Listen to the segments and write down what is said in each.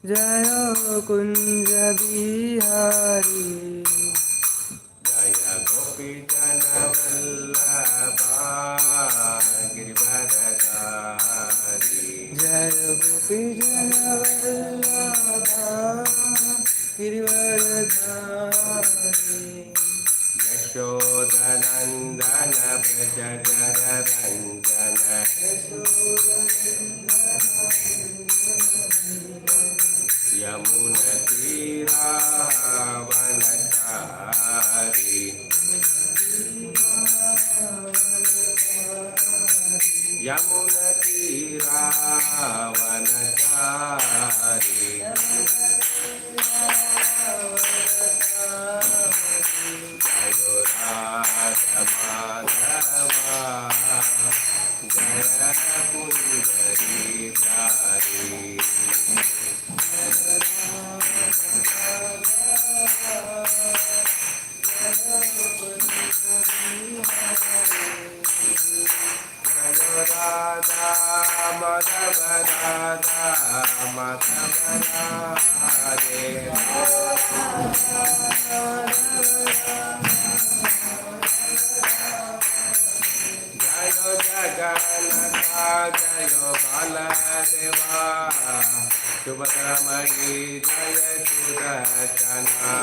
जय कुंज बिहारी जय गोपी जन वल्लभा गिरिवरधारी जय गोपी जन वल्लभा गिरिवरधारी यशोदनन्दन व्रज जररञ्जन यमुनतीरावनचारि यमुनतीरावनचारि जयो राधमाधवा जय कुन्दरीधारी जय राधा माधव राधा माधव राधे जय जगन्नाथ जय बालदेवा सुभद्रमयी जय सुदर्शना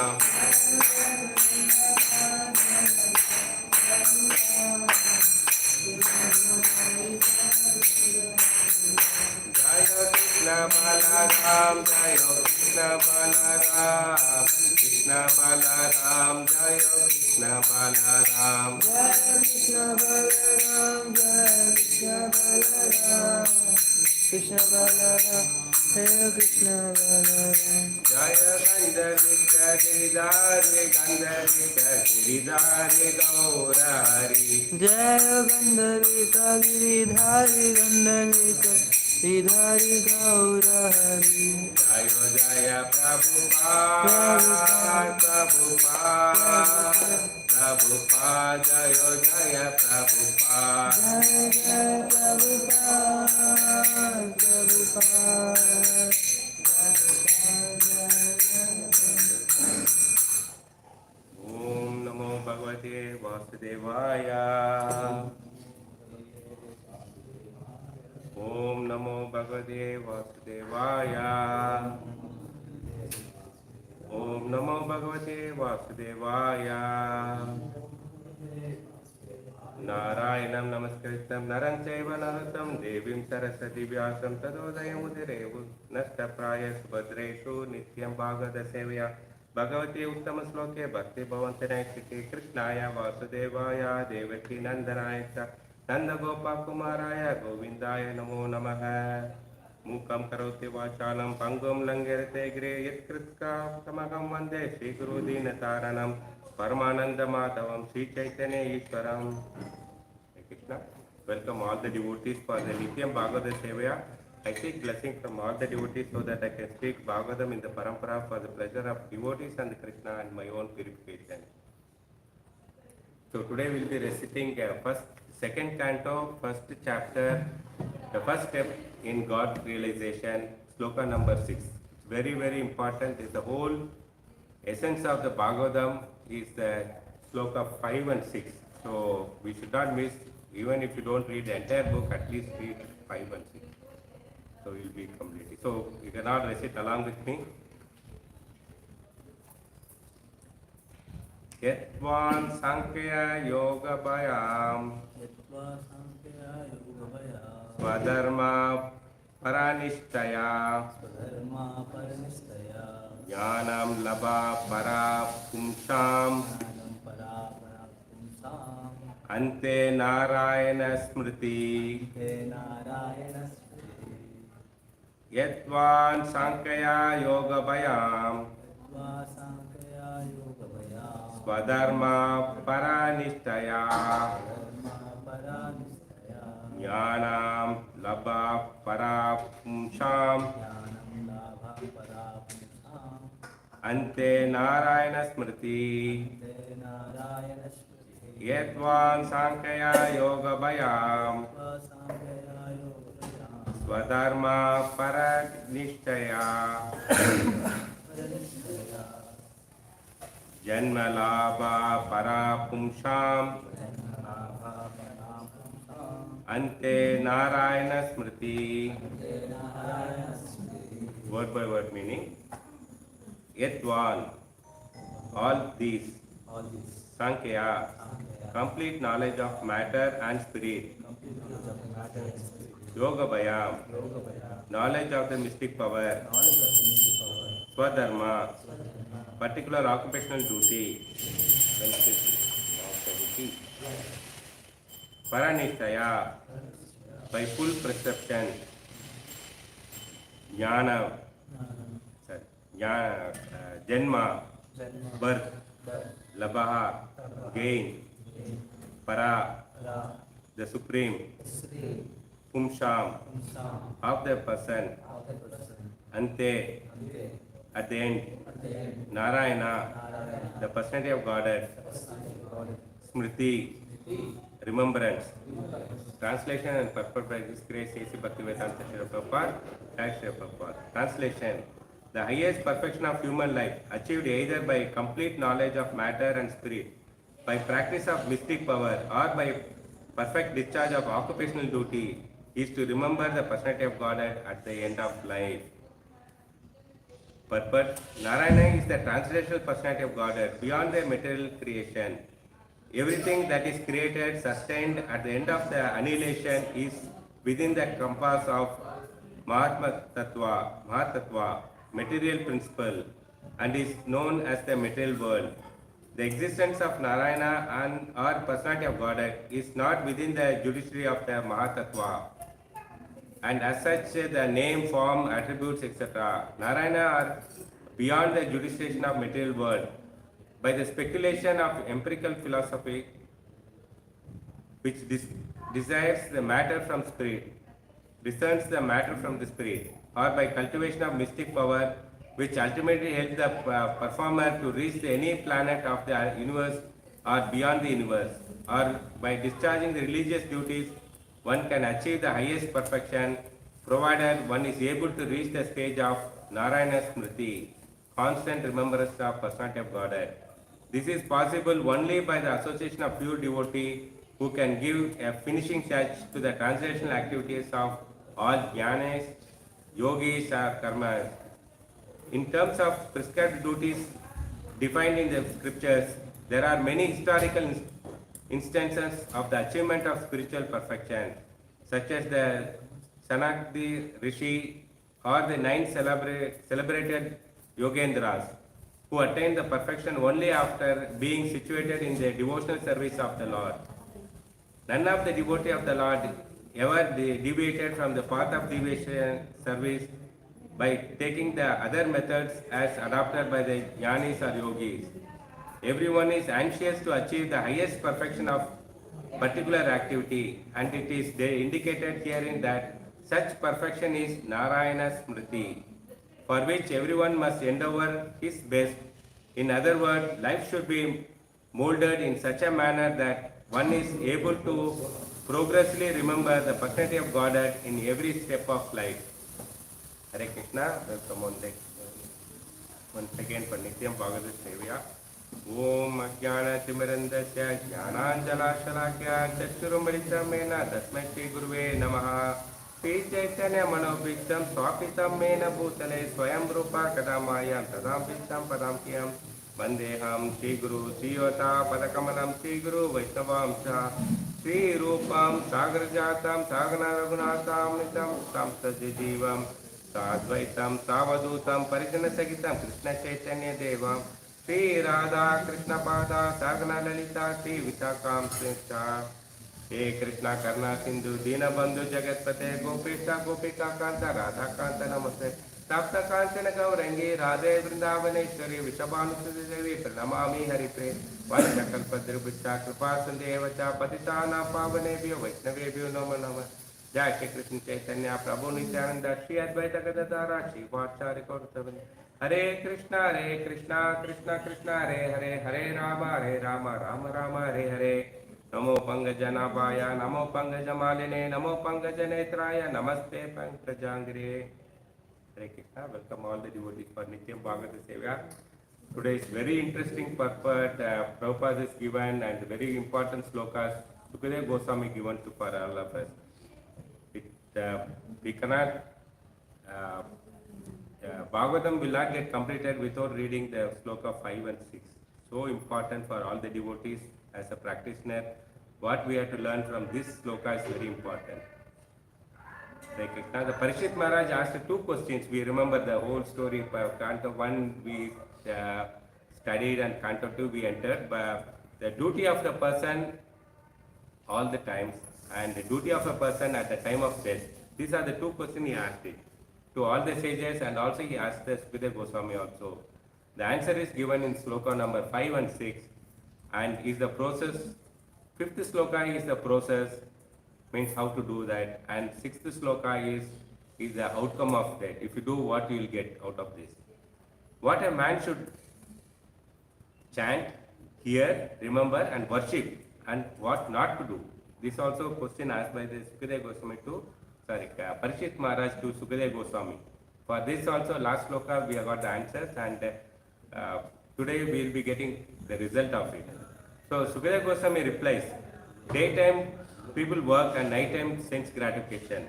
जय कृष्ण बलराम जय कृष्ण बलराम कृष्ण बलराम जय कृष्ण बलराम जय कृष्ण बलराम जय कृष्ण बलराम जय कृष्ण बलराम जय गंधर्विक गिरिधारी गंधर्विक गिरिधारी गौरारी जय गंधर्विक गिरिधारी गंधर्विक गिरिधारी गौरहरि जय जय प्रभुपाद प्रभुपाद प्रभुपाद जय जय प्रभुपाद जय जय प्रभुपाद प्रभुपाद ओम नमो भगवते वासुदेवाय ओम नमो भगवते वासुदेवाय ओम नमो भगवते वासुदेवाय नारायणं नमस्कृतं नरं चैव नरोत्तमं देवीं सरस्वतीं व्यासं तदोदयमुदीरये नष्टप्राय सुभद्रेषु नित्यं भागवतसेवया भगवती उत्तमश्लोके भक्तिभवन्तनैष्ठिके कृष्णाय वासुदेवाय देवकी नन्दनाय च नन्दगोपकुमाराय गोविन्दाय नमो नमः मूकं करोति वाचालं पङ्गुं लङ्घयते गिरे यत्कृत्स्नमहं वन्दे श्रीगुरुदीनतारणं परमानन्दमाधवं श्रीचैतन्य ईश्वरं Krishna. Welcome all the devotees for the Nityam Bhagavata Sevaya. I seek blessing from all the devotees so that I can speak Bhagavatam in the parampara for the pleasure of devotees and Krishna and my own purification. So today we will be reciting second canto, first chapter, the first step in God realization, sloka number 6. It's very, very important. It's the whole essence of the Bhagavatam is the sloka 5 and 6. So we should not miss, even if you don't read the entire book, at least read 5 and 6. So you'll be completely. So you can all recite along with me. etāvān sāṅkhya-yogābhyāṁ sva-dharma-pariniṣṭhayā janma-lābhaḥ paraḥ puṁsām ante nārāyaṇa-smṛtiḥ etāvān sāṅkhya-yogābhyāṁ sva-dharma-pariniṣṭhayā janma-lābhaḥ paraḥ puṁsām ante nārāyaṇa-smṛtiḥ etāvān sāṅkhya-yogābhyāṁ sva-dharma-pariniṣṭhayā janma-lābhaḥ puṁsām ante nārāyaṇa-smṛtiḥ. Word by word meaning. Etāvān, all these. Sāṅkhya, complete knowledge of matter and spirit. Yogābhyāṁ, knowledge of the mystic power. Sva-dharma, particular occupational duty. Pariniṣṭhayā, by full perception. Janma, birth. Labhaḥ, gain. Paraḥ, the supreme. Puṁsām, of the person. Ante, at the end. Nārāyaṇa, the personality of Godhead. Smṛtiḥ, remembrance. Translation and purport by His Grace A.C. Bhaktivedanta Srila Prabhupada. Translation. The highest perfection of human life, achieved either by complete knowledge of matter and spirit, by practice of mystic power, or by perfect discharge of occupational duty, is to remember the personality of Godhead at the end of life. Purport. Nārāyaṇa is the transcendental personality of Godhead, beyond the material creation. Everything that is created, sustained at the end of the annihilation is within the compass of Mahatattva, material principle, and is known as the material world. The existence of Nārāyaṇa and or personality of Godhead is not within the judiciary of the Mahatattva, and as such the name, form, attributes, etc. Nārāyaṇa are beyond the jurisdiction of material world. By the speculation of empirical philosophy, which desires the matter from spirit, discerns the matter from the spirit, or by cultivation of mystic power, which ultimately helps the performer to reach any planet of the universe or beyond the universe, or by discharging the religious duties, one can achieve the highest perfection, provided one is able to reach the stage of nārāyaṇa-smṛtiḥ, constant remembrance of personality of Godhead. This is possible only by the association of pure devotee who can give a finishing touch to the translational activities of all jnanas, yogis or karmas. In terms of prescribed duties defined in the scriptures, there are many historical instances of the achievement of spiritual perfection, such as the Sanakti Rishi or the 9 celebrated Yogendras, who attained the perfection only after being situated in the devotional service of the Lord. None of the devotees of the Lord ever deviated from the path of devotion service by taking the other methods as adopted by the jnanis or yogis. Everyone is anxious to achieve the highest perfection of particular activity, and it is indicated herein that such perfection is nārāyaṇa-smṛtiḥ, for which everyone must endeavor his best. In other words, life should be molded in such a manner that one is able to progressively remember the personality of Godhead in every step of life. Hare Krishna, welcome once again for Nityam Bhagavad Sevya. Om Ajnana Timirandasya Jnananjala Shalakya Chakshurumritam Mena Tasmai Shri Guruve Namaha. Sri Chaitanya Manobhishtam Swapitam Mena Bhutale Swayam Rupa Kadamayam Tadam Bhishtam Padam Kiyam Vandeham Shri Guru Sriyota Padakamalam Shri Guru Vaishnavam Cha Shri Rupam Sagrajatam Sagana Raghunatam Nitam Samsajivam Sadvaitam Savadutam Parijana Sagitam Krishna Chaitanya Devam Shri Radha Krishna Pada Sagana Lalita Shri Vitakam Srincha He Krishna Karna Sindhu Dina Bandhu Jagatpate Gopishta Gopika Kanta Radha Kanta Namaste Tapta Kantana Gaurangi Radhe Vrindavaneshwari Vishabhanusuti Devi Pranamami Haripre Vanchakalpadrubhita Kripa Sandevacha Patitana Pavanebhyo Vaishnavebhyo Namo Namah Jai Shri Krishna Chaitanya Prabhu Nityananda Shri Advaita Gadadhara Shri Vācāri Gaurasavan Hare Krishna Krishna Krishna Hare Hare Hare Rama Rama Rama Hare Hare Namo Pangajanaಭಾಯ, Namo Pangajamaline, Namo Pangajanetraya, Namaste Pankajangre. Hare Krishna, welcome all the devotees for Nityam Bhagavata Sevya. Today is very interesting purport. Prabhupada is given and very important slokas Sukadeva Goswami given to for all of us. We cannot, Bhagavatam will not get completed without reading the sloka 5 and 6. So important for all the devotees as a practitioner. What we have to learn from this sloka is very important. Now the Parikshit Maharaj asked two questions. We remember the whole story. Canto 1 we studied and Canto 2 we entered. But the duty of the person all the times and the duty of a person at the time of death. These are the two questions he asked it to all the sages, and also he asked the Sukadeva Goswami also. The answer is given in sloka number 5 and 6, and is the process. 5th sloka is the process, means how to do that, and 6th sloka is the outcome of that. If you do, what you will get out of this. What a man should chant, hear, remember and worship, and what not to do. This also question asked by the Sukadeva Goswami to, Parikshit Maharaj to Sukadeva Goswami. For this also last sloka we have got the answers, and today we will be getting the result of it. So Sukadeva Goswami replies, daytime people work and nighttime sense gratification.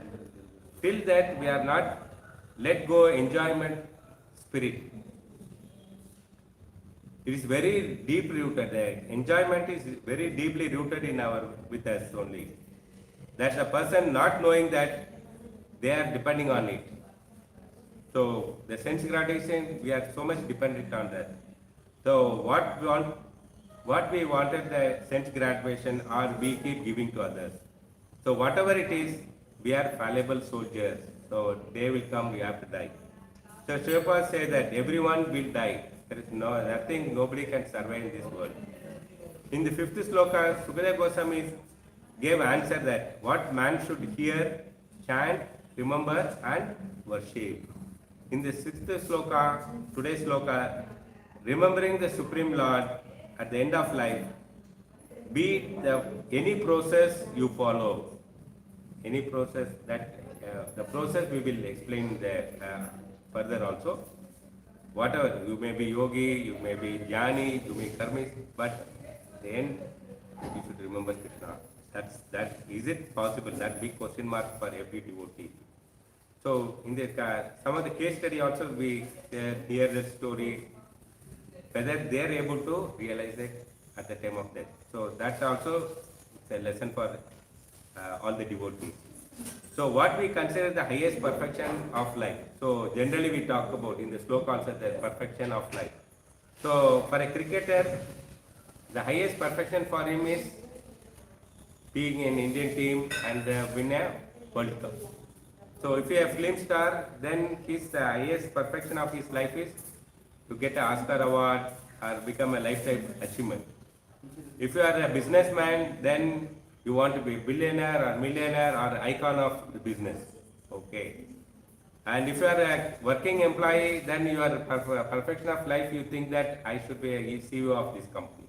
Till that we are not let go enjoyment spirit. It is very deep rooted. The enjoyment is very deeply rooted in with us only. That's a person not knowing that they are depending on it. So the sense gratification, we are so much dependent on that. So what we wanted the sense gratification, or we keep giving to others. So whatever it is, we are fallible soldiers. So day will come, we have to die. So Srila says that everyone will die. There is nothing, nobody can survive in this world. In the 5th sloka, Sukadeva Goswami gave answer that what man should hear, chant, remember and worship. In the 6th sloka, today's sloka, remembering the Supreme Lord at the end of life, be any process you follow, any process that the process we will explain further also. Whatever, you may be yogi, you may be jnani, you may be karmi, but at the end you should remember Krishna. Is it possible? That big question mark for every devotee. So in some of the case study also we hear the story, whether they are able to realize it at the time of death. So that's also a lesson for all the devotees. So what we consider the highest perfection of life. So generally we talk about in the sloka also the perfection of life. So for a cricketer, the highest perfection for him is being in Indian team and win a World Cup. So if you are a film star, then his highest perfection of his life is to get an Oscar award or become a lifetime achievement. If you are a businessman, then you want to be a billionaire or millionaire or icon of the business. Okay. And if you are a working employee, then your perfection of life, you think that I should be a CEO of this company.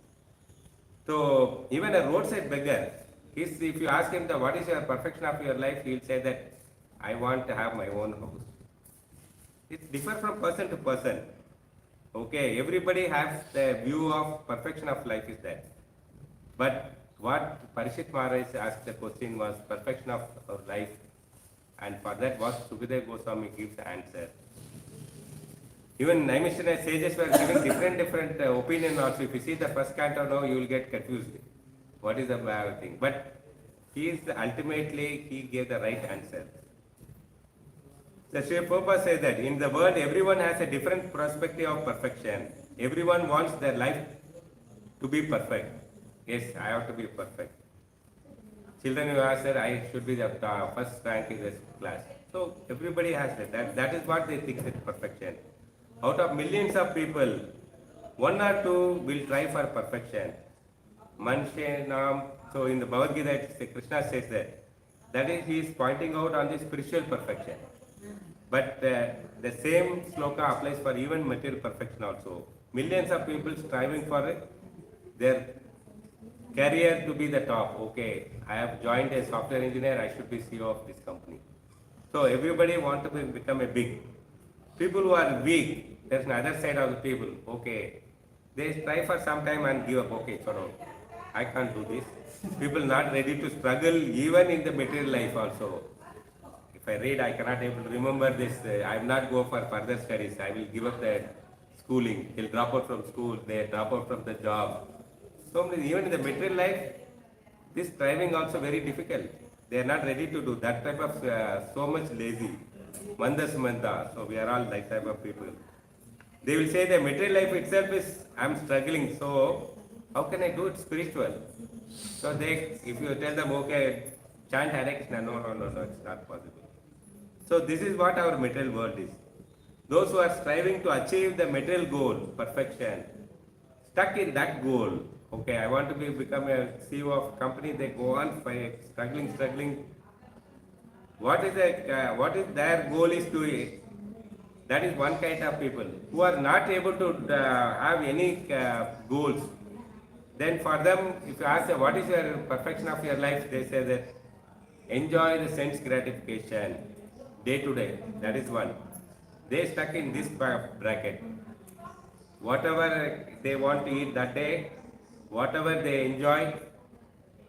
So even a roadside beggar, if you ask him what is your perfection of your life, he will say that I want to have my own house. It differs from person to person. Okay, everybody has the view of perfection of life is that. But what Parikshit Maharaj asked the question was perfection of our life, and for that what Sukadeva Goswami gives the answer. Even Naimishnaya sages were giving different opinion also. If you see the first canto now, you will get confused. What is the bad thing? But ultimately he gave the right answer. The Sri Prabhupada says that in the world everyone has a different perspective of perfection. Everyone wants their life to be perfect. Yes, I have to be perfect. Children who ask that I should be the first rank in this class. So everybody has that. That is what they think is perfection. Out of millions of people, 1 or 2 will try for perfection. Manshenam. So in the Bhagavad Gita, Krishna says that is he is pointing out on the spiritual perfection. But the same sloka applies for even material perfection also. Millions of people striving for their career to be the top. Okay, I have joined as software engineer, I should be CEO of this company. So everybody want to become a big. People who are weak, there's another side of the people. Okay, they try for some time and give up. Okay, so no, I can't do this. People not ready to struggle even in the material life also. If I read, I cannot able to remember this. I will not go for further studies. I will give up the schooling. They'll drop out from school. They drop out from the job. So many, even in the material life, this striving also very difficult. They are not ready to do that type of so much lazy. Manda sumanda. So we are all that type of people. They will say the material life itself is I'm struggling. So how can I do it spiritual? So they, if you tell them okay, chant Hare Krishna, no, it's not possible. So this is what our material world is. Those who are striving to achieve the material goal, perfection, stuck in that goal. Okay, I want to become a CEO of company. They go on struggling. What is their goal is to it. That is one kind of people who are not able to have any goals. Then for them, if you ask them what is your perfection of your life, they say that enjoy the sense gratification day to day. That is one. They stuck in this bracket. Whatever they want to eat that day, whatever they enjoy,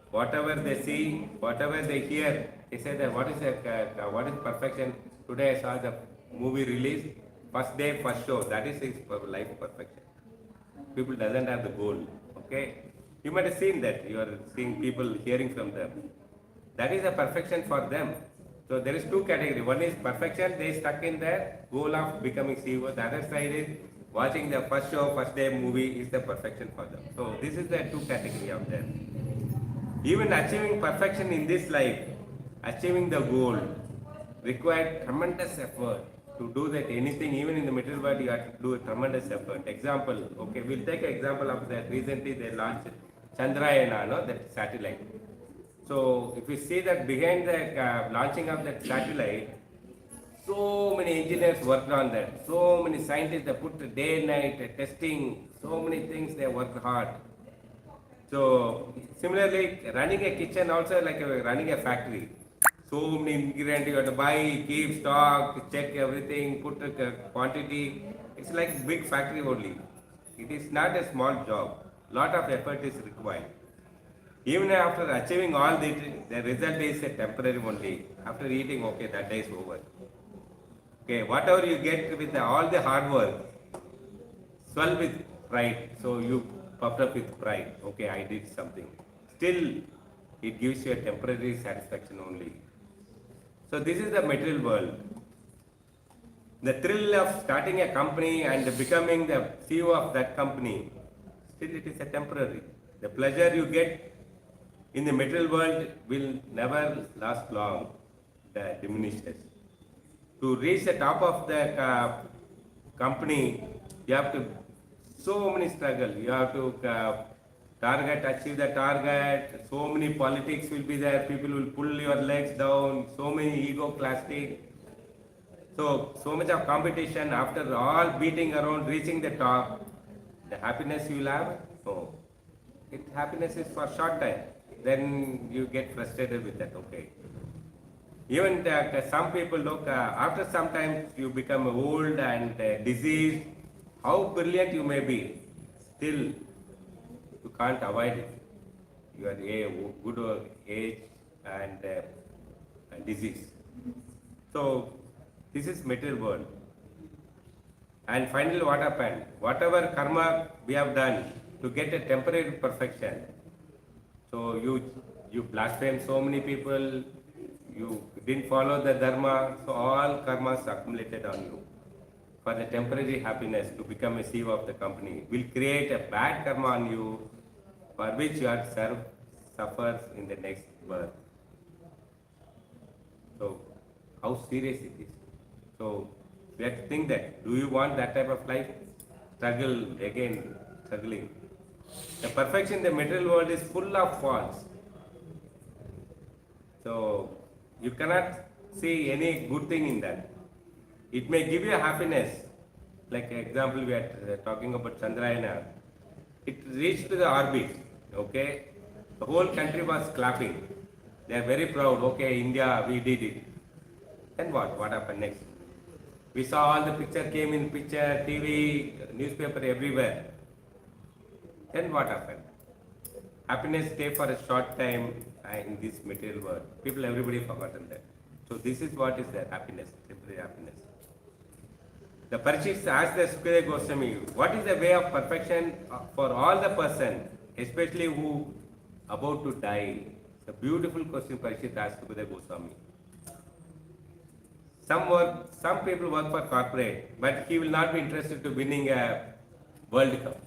whatever they see, whatever they hear, they say that what is perfection? Today I saw the movie release, first day, first show. That is his life perfection. People doesn't have the goal. Okay, you might have seen that. You are seeing people hearing from them. That is a perfection for them. So there is two categories. One is perfection. They stuck in their goal of becoming CEO. The other side is watching the first show, first day movie is the perfection for them. So this is the two category of them. Even achieving perfection in this life, achieving the goal, required tremendous effort. To do that anything, even in the material world, you have to do a tremendous effort. Example, okay, we'll take an example of that. Recently they launched Chandrayana, no, that satellite. So if you see that behind the launching of that satellite, so many engineers worked on that. So many scientists, they put day and night testing, so many things they worked hard. So similarly, running a kitchen also like running a factory. So many ingredients you have to buy, keep stock, check everything, put the quantity. It's like big factory only. It is not a small job. Lot of effort is required. Even after achieving all this, the result is a temporary only. After eating, okay, that day is over. Okay, whatever you get with all the hard work, swell with pride. So you puffed up with pride. Okay, I did something. Still, it gives you a temporary satisfaction only. So this is the material world. The thrill of starting a company and becoming the CEO of that company, still it is a temporary. The pleasure you get in the material world will never last long. That diminishes. To reach the top of the company, you have to so many struggle. You have to achieve the target. So many politics will be there. People will pull your legs down. So many ego plastic. So much of competition. After all beating around, reaching the top, the happiness you will have. So, happiness is for short time. Then you get frustrated with that. Okay. Even some people look after some time you become old and diseased. How brilliant you may be, still you can't avoid it. You are a good age and disease. So this is material world. And finally, what happened? Whatever karma we have done to get a temporary perfection. So you blaspheme so many people. You didn't follow the dharma. So all karmas accumulated on you. For the temporary happiness to become a CEO of the company will create a bad karma on you, for which you have to suffer in the next birth. So how serious it is. So we have to think that, do you want that type of life? Struggling. The perfection in the material world is full of faults. So you cannot see any good thing in that. It may give you happiness. Like example, we are talking about Chandrayana. It reached to the orbit. Okay, The whole country was clapping. They are very proud. Okay, India, we did it. Then what? What happened next? We saw all the picture came in picture, TV, newspaper everywhere. Then what happened? Happiness stay for a short time in this material world. People, everybody forgotten that. So this is what is the happiness, temporary happiness. The Parishits asked the Sukadeva Goswami, what is the way of perfection for all the person, especially who about to die? It's a beautiful question Parishit asked Sukadeva Goswami. Some people work for corporate, but he will not be interested to winning a World Cup.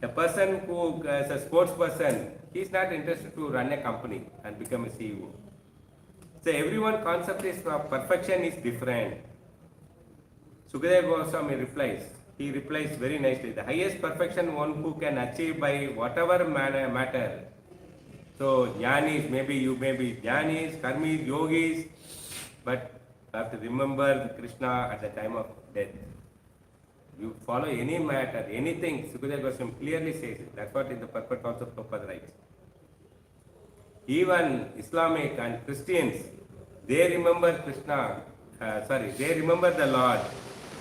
A person who is a sports person, he is not interested to run a company and become a CEO. So everyone's concept is perfection is different. Sukadeva Goswami replies, he replies very nicely, the highest perfection one who can achieve by whatever matter. So jnanis, maybe you may be jnanis, karmis, yogis, but you have to remember Krishna at the time of death. You follow any matter, anything, Sukadeva Goswami clearly says it. That's what in the purport also Prabhupada writes. Even Islamic and Christians, they remember Krishna, they remember the Lord.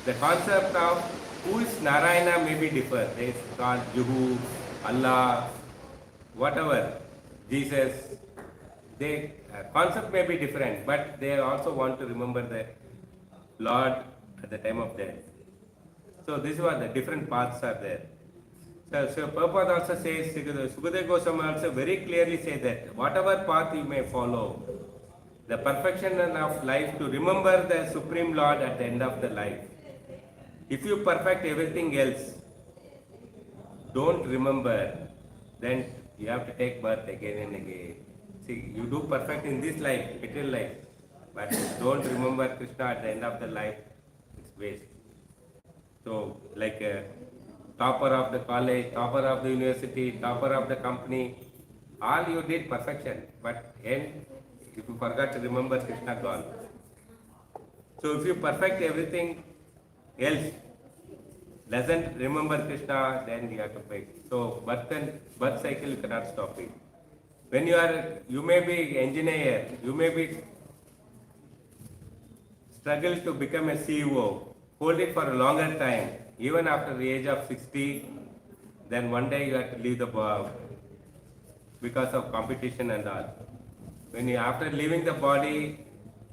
The concept of who is Nārāyaṇa may be different. They call Juhu, Allah, whatever, Jesus. They concept may be different, but they also want to remember the Lord at the time of death. So this is what the different paths are there. So Prabhupada also says, Sukadeva Goswami also very clearly says that whatever path you may follow, the perfection of life to remember the Supreme Lord at the end of the life. If you perfect everything else, don't remember, then you have to take birth again and again. See, you do perfect in this life, material life, but don't remember Krishna at the end of the life, it's waste. So, like a topper of the college, topper of the university, topper of the company, all you did perfection, but if you forgot to remember Krishna, gone. So if you perfect everything else, doesn't remember Krishna, then you have to pay. So birth cycle you cannot stop it. When you may be engineer, you may be struggle to become a CEO, hold it for a longer time, even after the age of 60, then one day you have to leave the body because of competition and all. When you after leaving the body,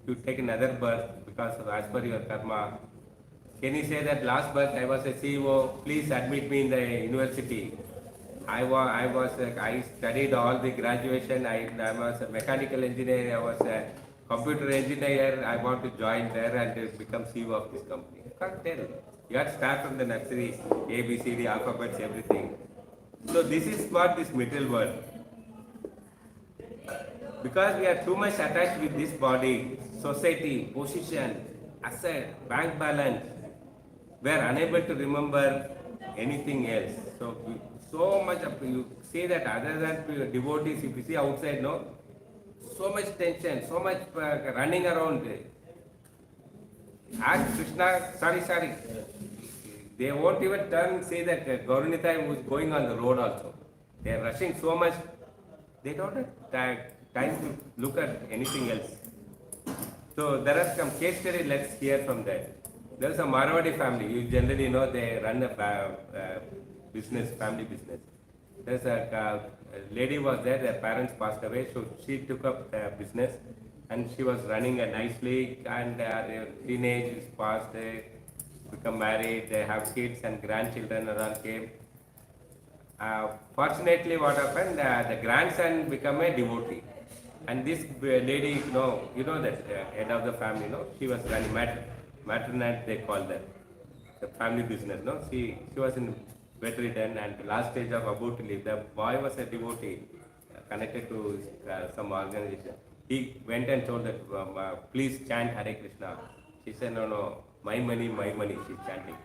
you take another birth because of as per your karma. Can you say that last birth I was a CEO, please admit me in the university. I studied all the graduation, I was a mechanical engineer, I was a computer engineer, I want to join there and become CEO of this company. You can't tell. You have to start from the nursery, A, B, C, D, alphabets, everything. So this is what this material world. Because we are too much attached with this body, society, position, asset, bank balance, we are unable to remember anything else. So much of you see that other than devotees, if you see outside, no, so much tension, so much running around. Ask Krishna, sorry. They won't even turn and say that Gauranitai was going on the road also. They are rushing so much, they don't have time to look at anything else. So there are some case study, let's hear from that. There is a Marwadi family, you generally know they run a business, family business. There's a lady was there, their parents passed away, so she took up the business and she was running nicely, and their teenage is passed, they become married, they have kids and grandchildren around came. Fortunately what happened, the grandson became a devotee. And this lady, you know that head of the family, she was running maternity, they call that, the family business, she was in bedridden and last stage of about to leave. The boy was a devotee connected to some organization. He went and told that, please chant Hare Krishna. She said, no, my money, she's chanting.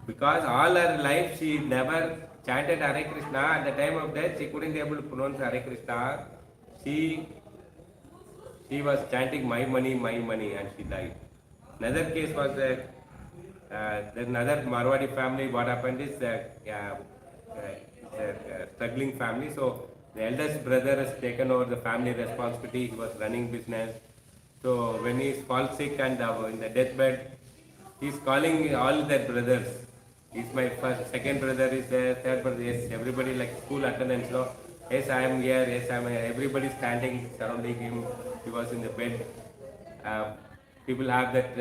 Because all her life she never chanted Hare Krishna, at the time of death she couldn't be able to pronounce Hare Krishna. She was chanting my money, and she died. Another case was there's another Marwadi family. What happened is a struggling family. So the eldest brother has taken over the family responsibility. He was running business. So when he falls sick and in the deathbed, he's calling all their brothers. He's my first, second brother is there, third brother, yes, everybody like school attendance, no? Yes, I am here, yes, I am here. Everybody standing surrounding him. He was in the bed. People have that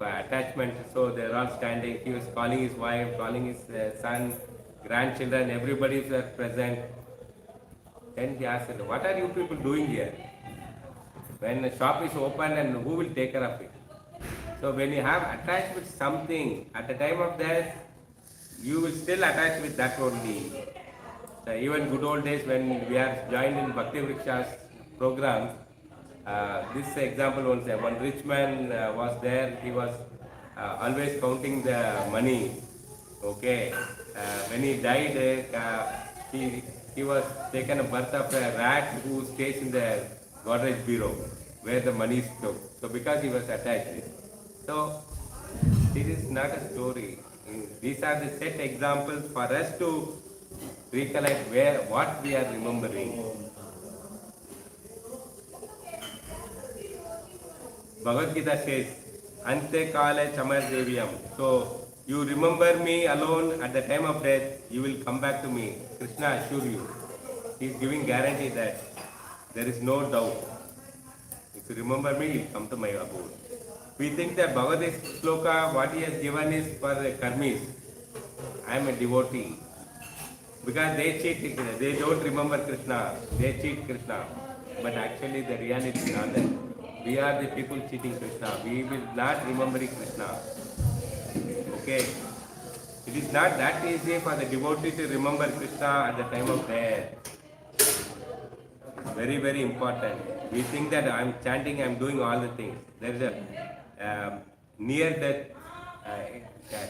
attachment, so they're all standing. He was calling his wife, calling his son, grandchildren, everybody is present. Then he asked, what are you people doing here? When the shop is open and who will take care of it? So when you have attached with something, at the time of death, you will still attach with that only. So even good old days when we are joined in Bhakti Vriksha's programs, this example was there. One rich man was there, he was always counting the money. Okay, when he died, he was taken a birth of a rat who stays in the Godrej bureau where the money is stored. So because he was attached. So this is not a story. These are the set examples for us to recollect what we are remembering. Bhagavad Gita says, ante kale chamar-devyam. So you remember me alone at the time of death, you will come back to me. Krishna assure you. He is giving guarantee that there is no doubt. If you remember me, you will come to my abode. We think that Bhagavad Sloka, what he has given is for the karmis. I am a devotee. Because they cheat, they don't remember Krishna, they cheat Krishna. But actually the reality is not that. We are the people cheating Krishna. We will not remember Krishna. Okay? It is not that easy for the devotee to remember Krishna at the time of death. Very, very important. We think that I am chanting, I am doing all the things. There is a near death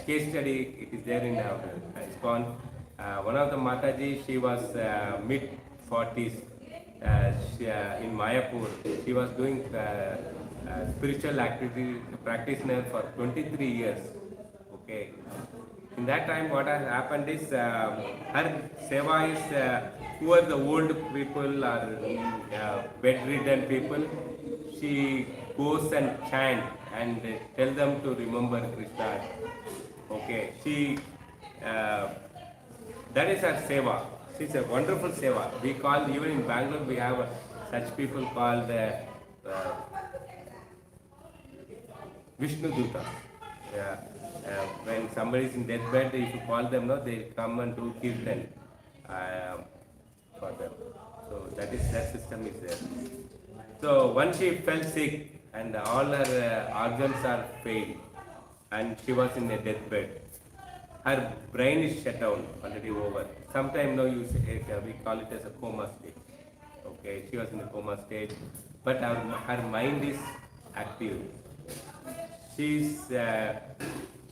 case study, it is there in ISKCON. One of the Mataji, she was mid-40s in Mayapur. She was doing spiritual activity practitioner for 23 years. Okay. In that time, what has happened is her seva is who are the old people or bedridden people. She goes and chant and tell them to remember Krishna. Okay. She that is her seva. She's a wonderful seva. We call, even in Bangalore, we have such people called Vishnu Duta. When somebody is in deathbed, if you call them, no, they come and do kirtan for them. So that system is there. So once she fell sick and all her organs are failed, and she was in a deathbed. Her brain is shut down, already over. Sometimes no, we call it as a coma state. Okay, she was in a coma state, but her mind is active. She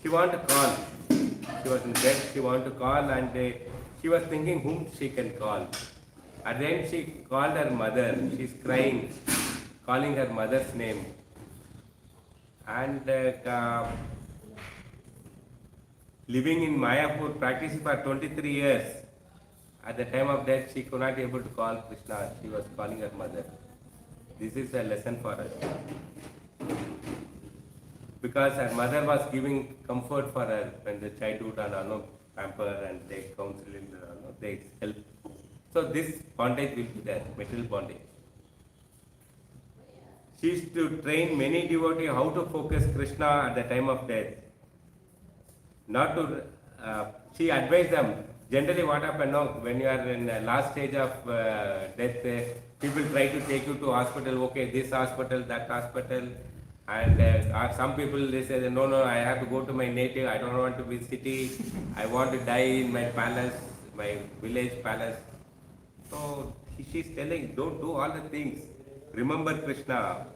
want to call. She was in bed. She want to call, and she was thinking whom she can call. And then she called her mother. She's crying, calling her mother's name, and living in Mayapur, practicing for 23 years. At the time of death, she could not be able to call Krishna. She was calling her mother. This is a lesson for us. Because her mother was giving comfort for her when the childhood and pamper and they counsel and they help. So this bondage will be there, material bondage. She used to train many devotees how to focus Krishna at the time of death. Not to, she advised them. Generally what happens when you are in the last stage of death, people try to take you to hospital, okay, this hospital, that hospital, and some people they say, no, I have to go to my native, I don't want to be city, I want to die in my palace, my village palace. So she's telling, don't do all the things, remember Krishna,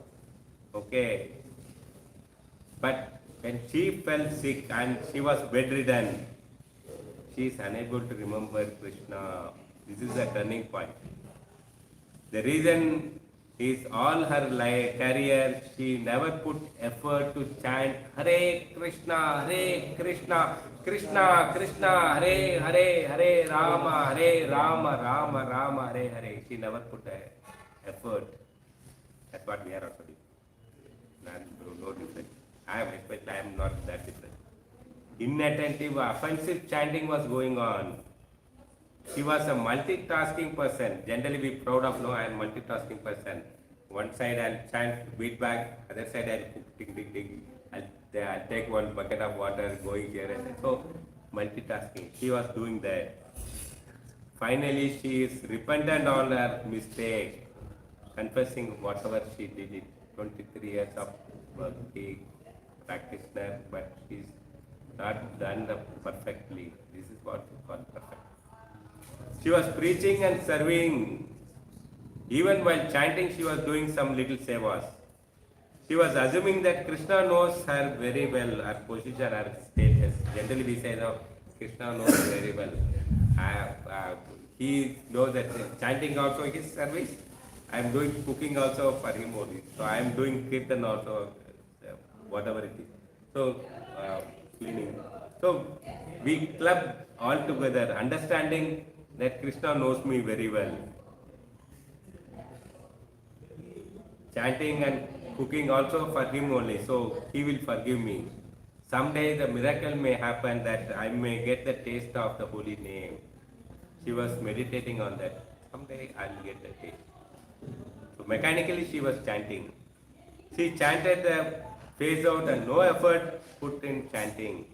okay. But when she fell sick and she was bedridden, she is unable to remember Krishna. This is a turning point. The reason is all her life, career, she never put effort to chant Hare Krishna, Krishna Krishna, Hare Hare, Hare Rama, Rama Rama, Hare Hare. She never put effort. That's what we are also doing. No different. I am not that different. Inattentive, offensive chanting was going on. She was a multitasking person. Generally, we proud of no, I am multitasking person. One side I'll chant, beat back. Other side I'll cook, ding, ding, ding. I'll take one bucket of water, going here and there. So multitasking. She was doing that. Finally, she is repentant on her mistake, confessing whatever she did. It 23 years of working practitioner, but she's not done perfectly. This is what we call perfect. She was preaching and serving. Even while chanting, she was doing some little sevas. She was assuming that Krishna knows her very well, her position, her status. Generally, we say, no, Krishna knows very well. He knows that chanting also is service. I am doing cooking also for him only. So I am doing kirtan also, whatever it is. So cleaning. So we club all together, understanding that Krishna knows me very well. Chanting and cooking also for him only, so he will forgive me. Someday the miracle may happen that I may get the taste of the holy name. She was meditating on that. Someday I will get the taste. So mechanically she was chanting. She chanted the phase out and no effort put in chanting.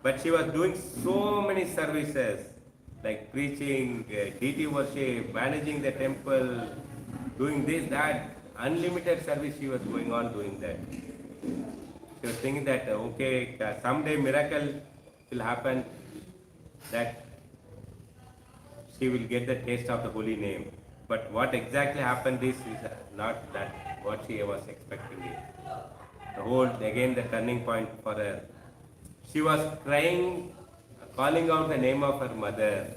But she was doing so many services like preaching, deity worship, managing the temple, doing this, that, unlimited service she was going on doing that. She was thinking that, okay, someday miracle will happen, that she will get the taste of the holy name. But what exactly happened is not that what she was expecting it. The whole, again the turning point for her. She was crying, calling out the name of her mother.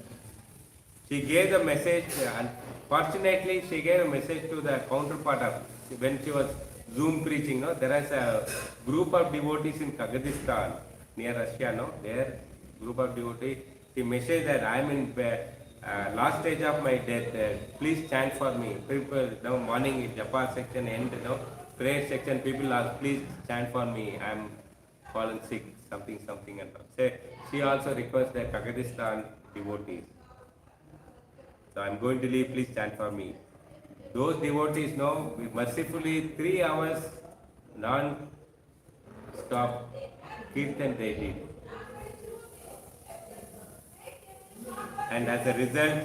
She gave the message, unfortunately she gave a message to the counterpart of, when she was Zoom preaching, no? There is a group of devotees in Kazakhstan, near Russia, no? There, group of devotees, she messaged that I am in last stage of my death, please chant for me. People, now morning japa section end, prayer section, people ask, please chant for me, I am fallen sick, something and so she also requests the Kazakhstan devotees. So I am going to leave, please chant for me. Those devotees know, mercifully 3 hours non-stop kirtan they did. And as a result,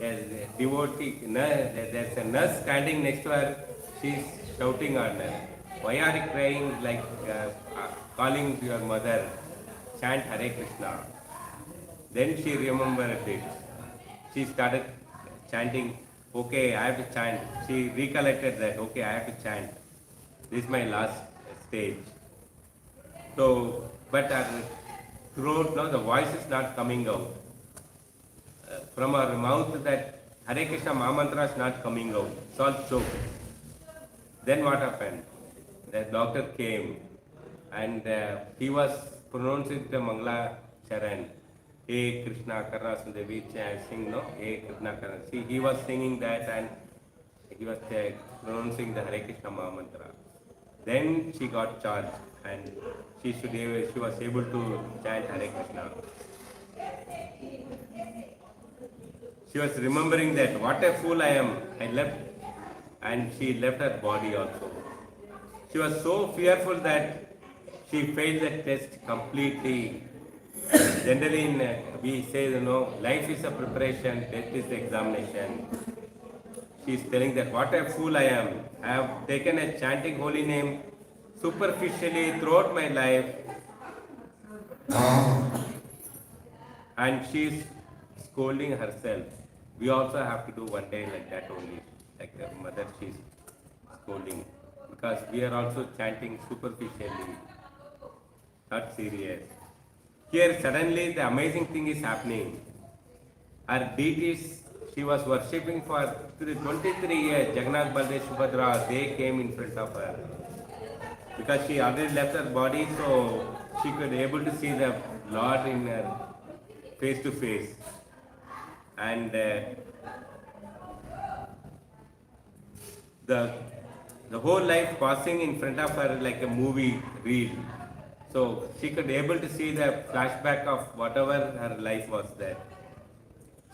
a devotee, there's a nurse standing next to her, she's shouting on her, why are you crying, like calling your mother, chant Hare Krishna. Then she remembered it. She started chanting, okay, I have to chant. She recollected that, okay, I have to chant. This is my last stage. So, but her throat, no, the voice is not coming out. From her mouth, that Hare Krishna Mahamantra is not coming out. It's all choked. Then what happened? The doctor came and he was pronouncing the Mangala Charan. Hey Krishna Karna Sundevi sing, no? Hey Krishna Karna. See, he was singing that and he was pronouncing the Hare Krishna Mahamantra. Then she got charged and she was able to chant Hare Krishna. She was remembering that, what a fool I am. I left, and she left her body also. She was so fearful that she failed the test completely. Generally, we say, life is a preparation, death is the examination. She is telling that, what a fool I am. I have taken a chanting holy name superficially throughout my life. And she is scolding herself. We also have to do one day like that only. Like the mother, she is scolding. Because we are also chanting superficially, not serious. Here suddenly the amazing thing is happening. Our deities she was worshipping for 23 years. Jagannath, Baldev, Subhadra, they came in front of her. Because she already left her body, so she could able to see the Lord in her face to face. And the whole life passing in front of her like a movie reel. So she could able to see the flashback of whatever her life was there.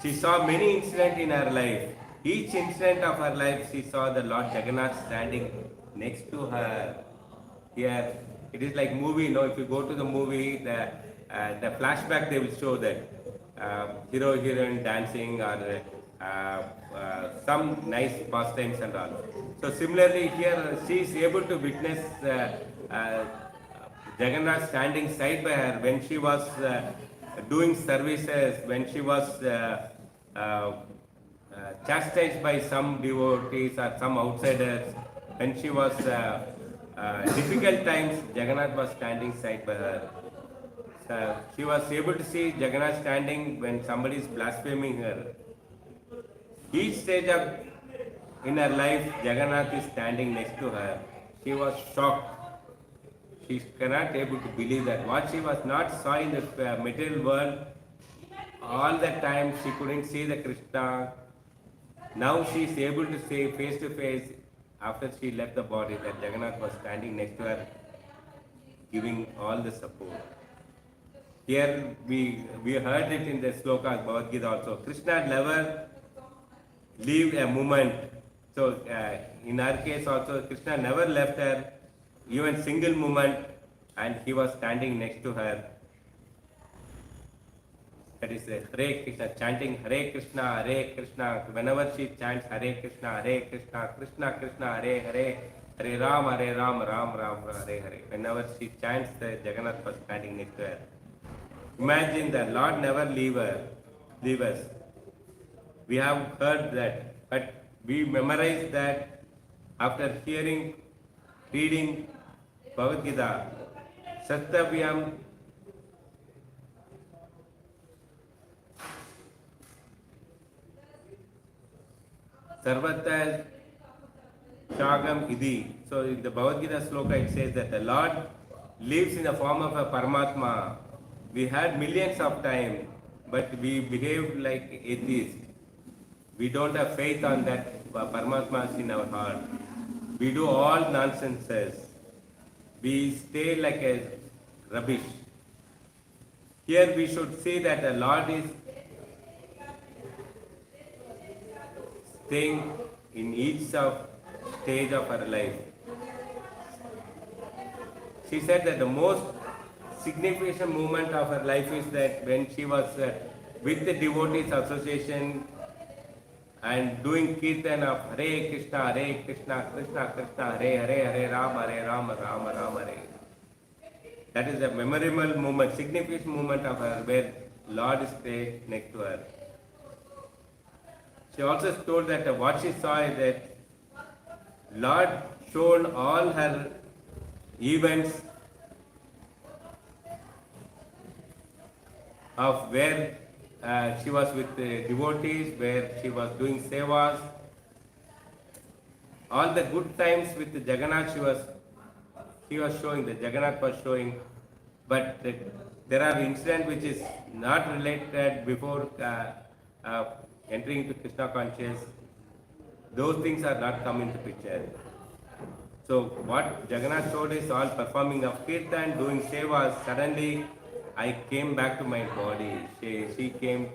She saw many incidents in her life. Each incident of her life, she saw the Lord Jagannath standing next to her. Here, it is like movie. If you go to the movie, the flashback they will show that hero heroine dancing or some nice pastimes and all. So similarly here, she is able to witness Jagannath standing side by her when she was doing services, when she was chastised by some devotees or some outsiders, when she was difficult times, Jagannath was standing side by her. She was able to see Jagannath standing when somebody is blaspheming her. Each stage of in her life, Jagannath is standing next to her. She was shocked. She cannot able to believe that what she was not saw in the material world, all the time she couldn't see the Krishna. Now she is able to say face to face after she left the body that Jagannath was standing next to her, giving all the support. Here we heard it in the slokas Bhagavad Gita also. Krishna never leave a moment. So in our case also, Krishna never left her even single moment, and he was standing next to her. That is Hare Krishna, chanting Hare Krishna, Hare Krishna. Whenever she chants Hare Krishna, Hare Krishna, Krishna Krishna, Hare Hare, Hare Ram, Ram Ram, Hare Hare. Whenever she chants, the Jagannath was standing next to her. Imagine that Lord never leave us. We have heard that, but we memorize that after reading Bhagavad Gita. Sattvavyam Sarvata Shagam Idi. So in the Bhagavad Gita sloka it says that the Lord lives in the form of a Paramatma. We had millions of time, but we behave like atheists. We don't have faith on that Paramatma in our heart. We do all nonsenses. We stay like a rubbish. Here we should see that the Lord is staying in each stage of her life. She said that the most significant moment of her life is that when she was with the devotees association and doing kirtan of Hare Krishna, Krishna Krishna, Hare Hare, Hare Rama, Rama Rama, Hare. That is a memorable moment, significant moment of her where Lord stayed next to her. She also told that what she saw is that Lord showed all her events of where she was with the devotees, where she was doing sevas. All the good times with the Jagannath she was showing, the Jagannath was showing, but there are incidents which is not related before entering into Krishna consciousness. Those things are not come into picture. So what Jagannath showed is all performing of kirtan, doing sevas. Suddenly I came back to my body. She came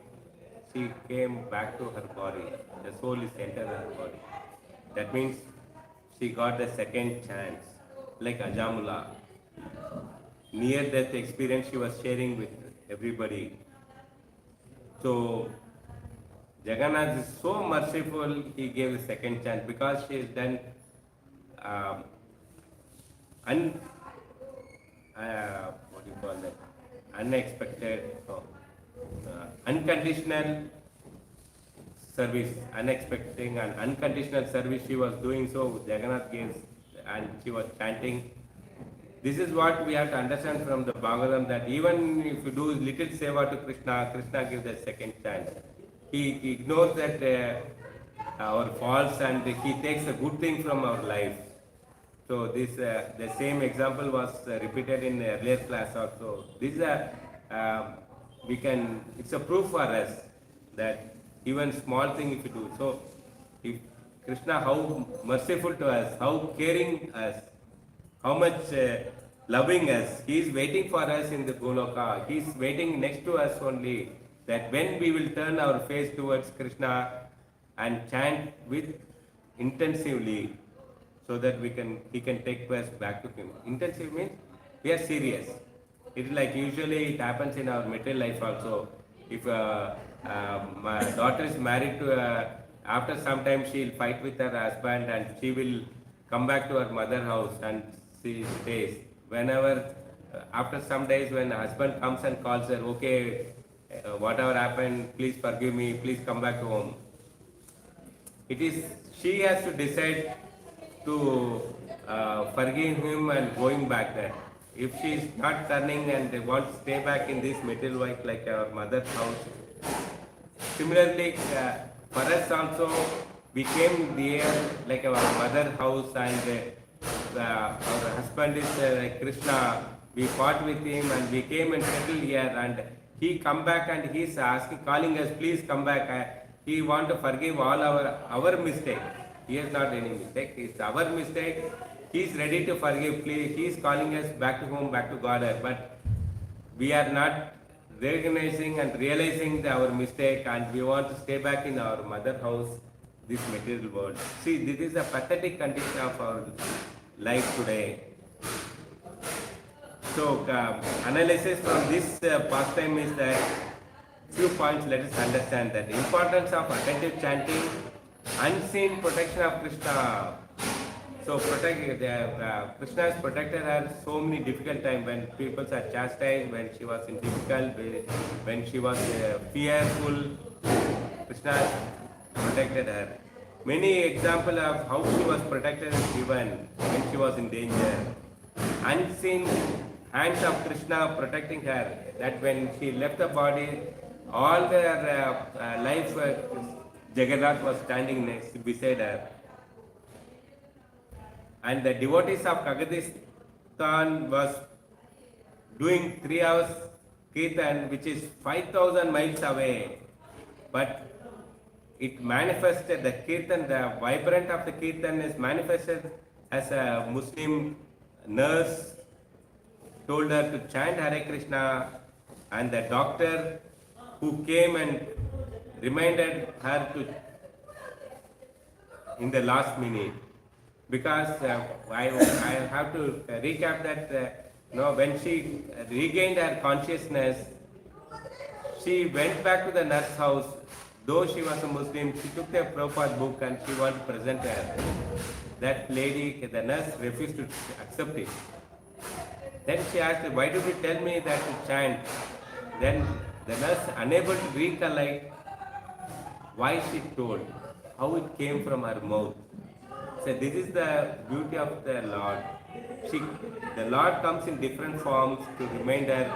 back to her body. The soul is entered her body. That means she got the second chance, like Ajamula. Near death experience she was sharing with everybody. So Jagannath is so merciful, he gave a second chance because she has done unexpected, unconditional service, unexpected and unconditional service she was doing. So Jagannath gave, and she was chanting. This is what we have to understand from the Bhagavatam, that even if you do little seva to Krishna, Krishna gives a second chance. he ignores that our faults, and he takes a good thing from our life. So this the same example was repeated in the earlier class also. This is it's a proof for us that even small thing if you do. So if Krishna, how merciful to us, how caring us, how much loving us, he is waiting for us in the Goloka. He is waiting next to us only, that when we will turn our face towards Krishna and chant with intensively, so that he can take us back to him. Intensive means we are serious. It is like usually it happens in our material life also. If my daughter is married to after some time she will fight with her husband and she will come back to her mother house and she stays. Whenever after some days when the husband comes and calls her, okay, whatever happened, please forgive me, please come back to home. It is she has to decide to forgive him and going back there. If she is not turning and they want to stay back in this material life like our mother's house. Similarly, for us also, we came there like our mother's house, and our husband is like Krishna. We fought with him and we came and settled here, and he come back and he is asking, calling us, please come back. He want to forgive all our mistake. He has not any mistake. It's our mistake. He is ready to forgive. Please, he is calling us back to home, back to Godhead. But we are not recognizing and realizing our mistake, and we want to stay back in our mother house, this material world. See, this is a pathetic condition of our life today. So, analysis from this pastime is that few points let us understand that the importance of attentive chanting, unseen protection of Krishna. So Krishna has protected her so many difficult times when people are chastised, when she was in difficult, when she was fearful. Krishna has protected her. Many examples of how she was protected is given when she was in danger. Unseen hands of Krishna protecting her. That when she left the body, all their life, Jagannath was standing next beside her. And the devotees of Kagadistan was doing 3 hours kirtan, which is 5,000 miles away. But it manifested, the kirtan, the vibrant of the kirtan is manifested as a Muslim nurse told her to chant Hare Krishna, and the doctor who came and reminded her to in the last minute. Because I have to recap that when she regained her consciousness, she went back to the nurse house. Though she was a Muslim, she took the Prabhupada book and she wanted to present her. That lady, the nurse, refused to accept it. Then she asked, why did you tell me that to chant? Then the nurse, unable to recollect why she told, how it came from her mouth. So this is the beauty of the Lord. The Lord comes in different forms to remind her,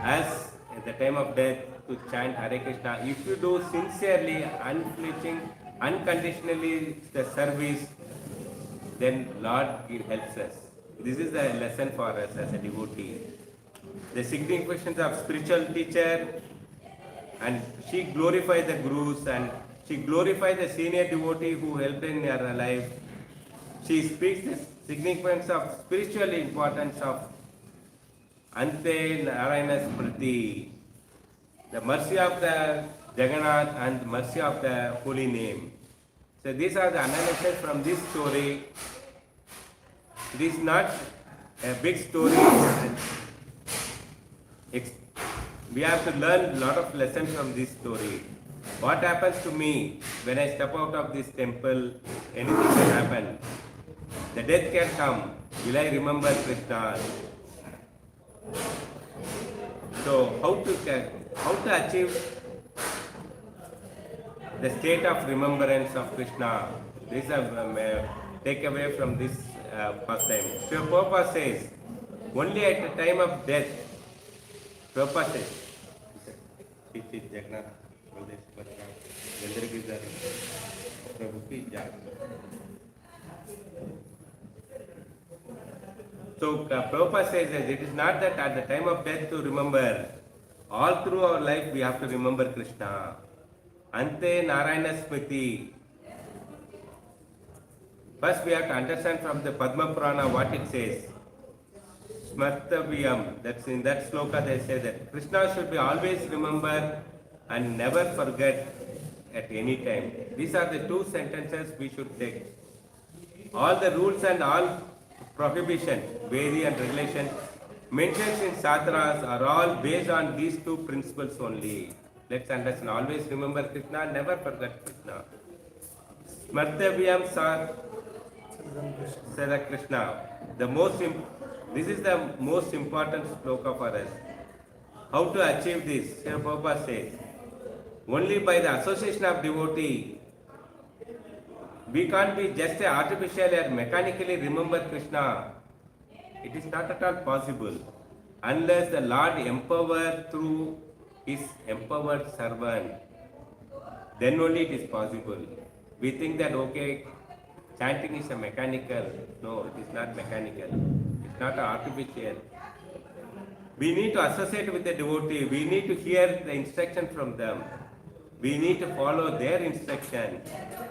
as at the time of death, to chant Hare Krishna. If you do sincerely, unflinching, unconditionally the service, then Lord helps us. This is the lesson for us as a devotee. The significance of spiritual teacher, and she glorified the gurus and she glorified the senior devotee who helped in her life. She speaks the significance of spiritual importance of ante, nārāyaṇa-smṛtiḥ, the mercy of the Jagannath and mercy of the holy name. So these are the analysis from this story. It is not a big story. We have to learn a lot of lessons from this story. What happens to me when I step out of this temple? Anything can happen. The death can come. Will I remember Krishna? So how to achieve the state of remembrance of Krishna? This is a takeaway from this pastime. So Prabhupada says, only at the time of death, Prabhupada says, So Prabhupada says that it is not that at the time of death to remember. All through our life we have to remember Krishna. Ante nārāyaṇa-smṛtiḥ. First we have to understand from the Padma Purana what it says. Smartaviyam. That's in that sloka they say that Krishna should be always remembered and never forget at any time. These are the two sentences we should take. All the rules and all prohibition, Vedi and regulation mentioned in Shastras are all based on these two principles only. Let's understand. Always remember Krishna, never forget Krishna. Smartaviyam Sada Krishna. This is the most important sloka for us. How to achieve this? Srila Prabhupada says, only by the association of devotee. We can't be just artificially or mechanically remember Krishna. It is not at all possible unless the Lord empower through His empowered servant. Then only it is possible. We think that okay, chanting is a mechanical. No, it is not mechanical. It's not artificial. We need to associate with the devotee. We need to hear the instruction from them. We need to follow their instruction.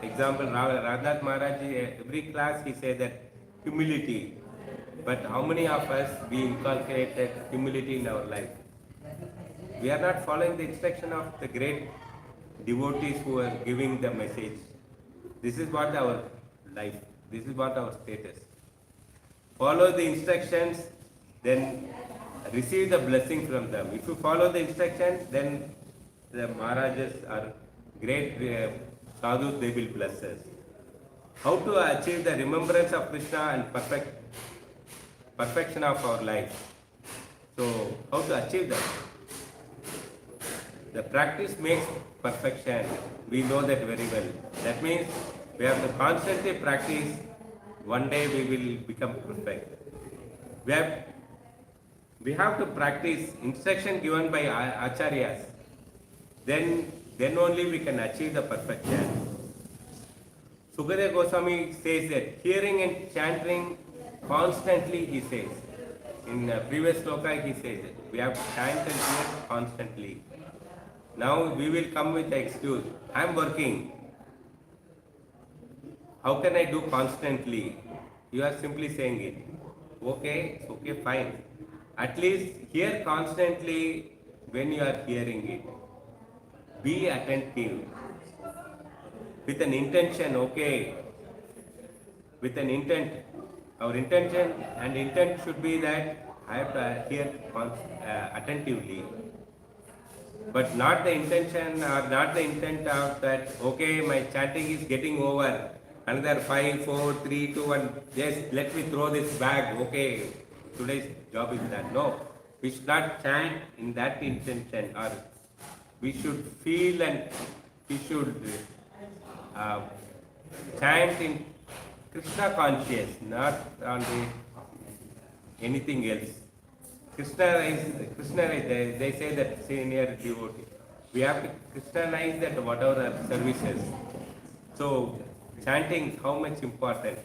Example, Radhanath Maharaj, every class he said that humility. But how many of us we inculcate that humility in our life? We are not following the instruction of the great devotees who are giving the message. This is what our life, this is what our status. Follow the instructions, then receive the blessing from them. If you follow the instructions, then the Maharajas are great sadhus, they will bless us. How to achieve the remembrance of Krishna and perfection of our life? So, how to achieve that? The practice makes perfection. We know that very well. That means we have to constantly practice. One day we will become perfect. We have to practice instruction given by acharyas. Then only we can achieve the perfection. Sukadeva Goswami says that hearing and chanting constantly, he says. In previous sloka he says that we have to chant and hear constantly. Now we will come with the excuse, I am working. How can I do constantly? You are simply saying it. Okay, fine. At least hear constantly when you are hearing it. Be attentive. With an intention, okay. With an intent. Our intention and intent should be that I have to hear attentively. But not the intention or not the intent of that, okay, my chanting is getting over. Another 5, 4, 3, 2, 1, just let me throw this bag, okay, today's job is done. No, we should not chant in that intention, or we should feel and we should chant in Krishna conscious, not on anything else. Krishna is, they say that senior devotee. We have to Christianize that whatever our services. So chanting, how much important?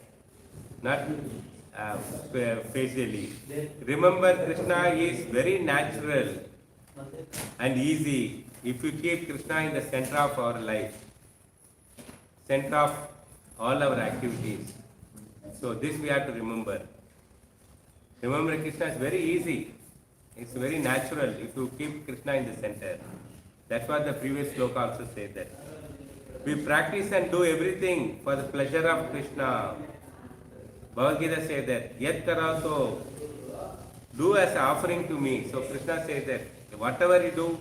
Not facially. Remember, Krishna is very natural and easy if you keep Krishna in the center of our life, center of all our activities. So this we have to remember. Remember, Krishna is very easy. It's very natural if you keep Krishna in the center. That's what the previous sloka also said that. We practice and do everything for the pleasure of Krishna. Bhagavad Gita says that, Yat karato, do as offering to me. So Krishna says that, whatever you do,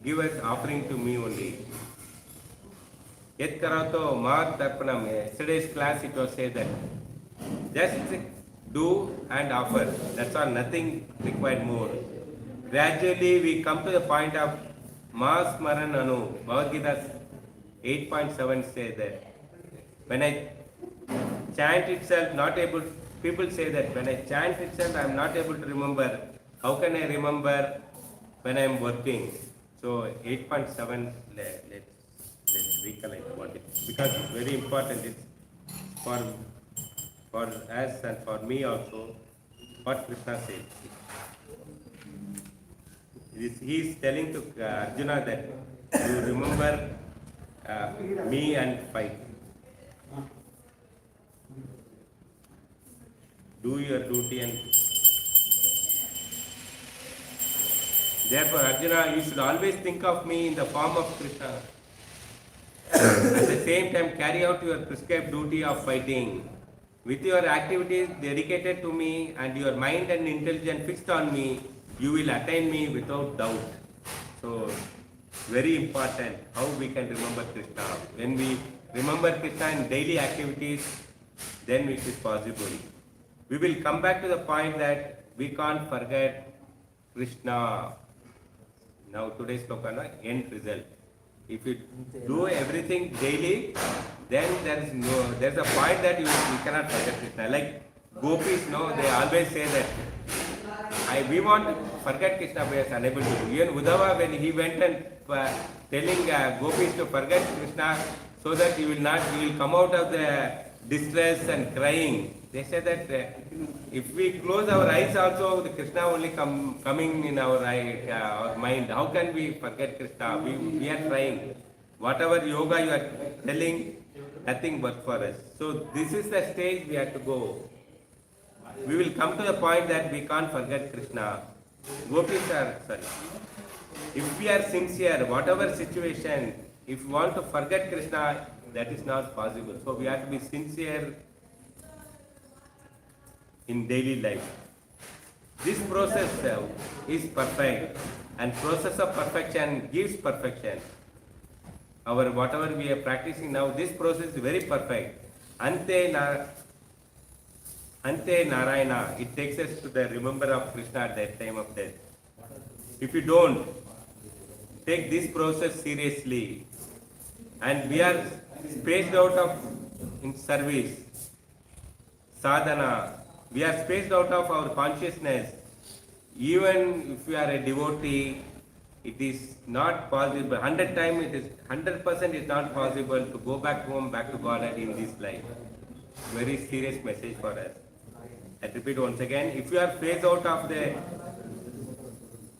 give as offering to me only. Yat karato mat darpanam. Yesterday's class it was said that, just do and offer. That's all, nothing required more. Gradually we come to the point of Mas Maran Anu. Bhagavad Gita 8.7 says that when I chant itself, not able, people say that when I chant itself, I am not able to remember. How can I remember when I am working? So 8.7, let's recollect what it is, because it's very important. It's for us and for me also, what Krishna says. He is telling to Arjuna that you remember me and fight. Do your duty and therefore Arjuna, you should always think of me in the form of Krishna. At the same time, carry out your prescribed duty of fighting. With your activities dedicated to me and your mind and intelligence fixed on me, you will attain me without doubt. So, very important how we can remember Krishna. When we remember Krishna in daily activities, then it is possible. We will come back to the point that we can't forget Krishna. Now today's sloka, end result. If you do everything daily, then there's a point that you cannot forget Krishna. Like gopis, they always say that we want to forget Krishna, but is unable to do. Even Uddhava, when he went and telling gopis to forget Krishna, so that you will come out of the distress and crying. They said that if we close our eyes also, the Krishna only coming in our mind. How can we forget Krishna? We are trying. Whatever yoga you are telling, nothing but for us. So this is the stage we have to go. We will come to the point that we can't forget Krishna. Gopis are, if we are sincere, whatever situation, if we want to forget Krishna, that is not possible. So we have to be sincere in daily life. This process is perfect, and process of perfection gives perfection. Whatever we are practicing now, this process is very perfect. Ante Nārāyaṇa, it takes us to the remember of Krishna at that time of death. If you don't take this process seriously, and we are spaced out of in service, sadhana, we are spaced out of our consciousness. Even if you are a devotee, it is not possible. 100% is not possible to go back home, back to Godhead in this life. Very serious message for us. I repeat once again, if you are phased out of the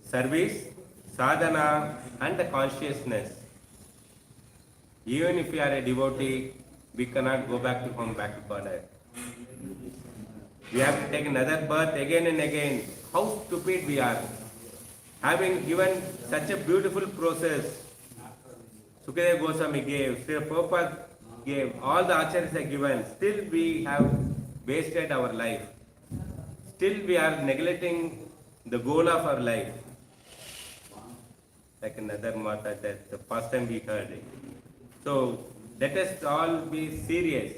service, sadhana and the consciousness, even if you are a devotee, we cannot go back to home, back to Godhead. We have to take another birth again and again. How stupid we are. Having given such a beautiful process, Sukadeva Goswami gave, Srila Prabhupada gave, all the acharyas are given, still we have wasted our life. Still we are neglecting the goal of our life. Like another mata that the first time we heard it. So let us all be serious.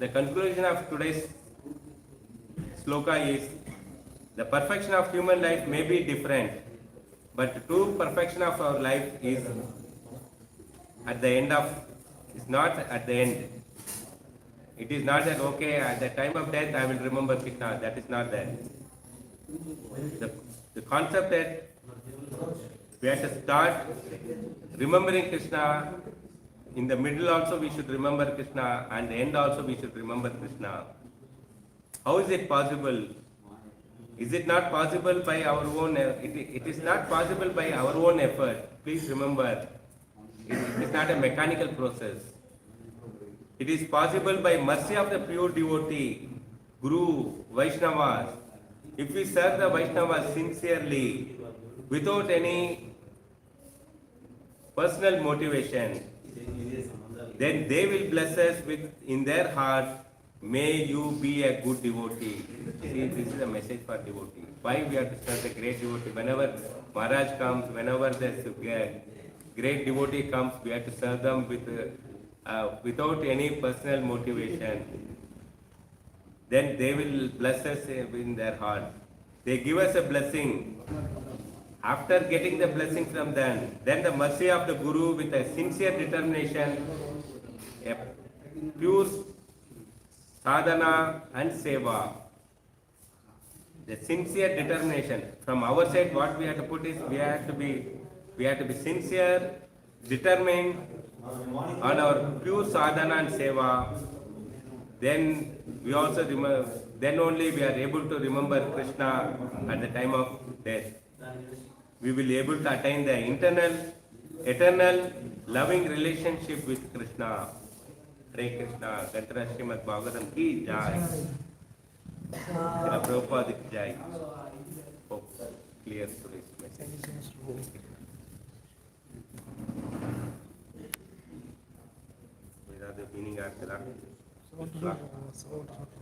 The conclusion of today's sloka is, the perfection of human life may be different, but the true perfection of our life is not at the end. It is not that, okay, at the time of death I will remember Krishna. That is not that. The concept that we have to start remembering Krishna, in the middle also we should remember Krishna, and the end also we should remember Krishna. How is it possible? Is it not possible by our own? It is not possible by our own effort. Please remember, it is not a mechanical process. It is possible by mercy of the pure devotee, Guru, Vaishnavas. If we serve the Vaishnavas sincerely, without any personal motivation, then they will bless us with in their heart, may you be a good devotee. See, this is a message for devotee. Why we have to serve the great devotee? Whenever Maharaj comes, whenever the great devotee comes, we have to serve them without any personal motivation. Then they will bless us in their heart. They give us a blessing. After getting the blessing from them, then the mercy of the Guru with a sincere determination, a pure sadhana and seva. The sincere determination. From our side, what we have to put is we We have to be sincere, determined on our pure sadhana and seva. Then we also remember, then only we are able to remember Krishna at the time of death. We will be able to attain the eternal loving relationship with Krishna. Hare Krishna, Gantara Srimad Bhagavatam ki jai. Srila Prabhupada ki jai. Hope clear today's message. Without the meaning after that.